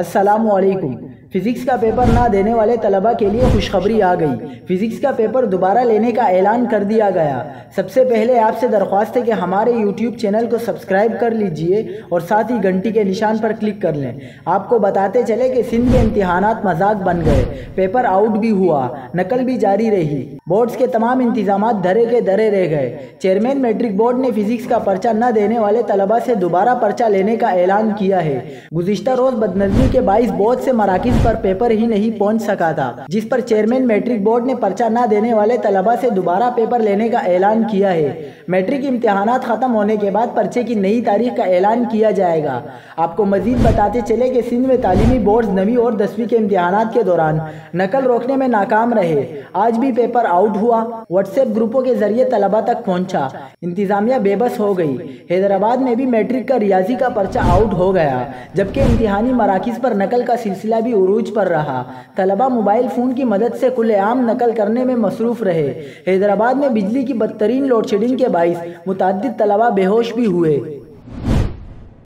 السلام علیکم۔ فزکس کا پیپر نہ دینے والے طلبہ کے لیے خوشخبری آ گئی۔ فزکس کا پیپر دوبارہ لینے کا اعلان کر دیا گیا۔ سب سے پہلے آپ سے درخواست ہے کہ ہمارے یوٹیوب چینل کو سبسکرائب کر لیجئے اور ساتھ ہی گھنٹی کے نشان پر کلک کر لیں۔ آپ کو بتاتے چلے کہ سندھ کے امتحانات مذاق بن گئے، پیپر آؤٹ بھی ہوا، نقل بھی جاری رہی، بورڈز کے تمام انتظامات دھرے کے دھرے رہ گئے۔ چیئرمین میٹرک بورڈ نے فزکس کا پرچہ نہ دینے والے طلبہ سے دوبارہ پرچہ لینے کا اعلان کیا ہے۔ گزشتہ روز بدنظمی کے باعث بہت سے مراکز پر پیپر ہی نہیں پہنچ سکا تھا، جس پر چیئرمین میٹرک بورڈ نے پرچہ نہ دینے والے طلبہ سے دوبارہ پیپر لینے کا اعلان کیا ہے۔ میٹرک امتحانات ختم ہونے کے بعد پرچے کی نئی تاریخ کا اعلان کیا جائے گا۔ آپ کو مزید بتاتے چلے کہ سندھ میں تعلیمی بورڈز 9ویں اور 10ویں کے امتحانات کے دوران نقل روکنے میں ناکام رہے۔ آج بھی پیپر آؤٹ ہوا، واٹس ایپ گروپوں کے ذریعے طلبہ تک پہنچا، انتظامیہ بے بس ہو گئی۔ حیدرآباد میں بھی میٹرک کا ریاضی کا پرچہ آؤٹ ہو گیا، جبکہ امتحانی مراکز پر نقل کا سلسلہ بھی عروج پر رہا۔ طلبہ موبائل فون کی مدد سے کھلے عام نقل کرنے میں مصروف رہے۔ حیدرآباد میں بجلی کی بدترین لوڈ شیڈنگ کے باعث متعدد طلبہ بے ہوش بھی ہوئے۔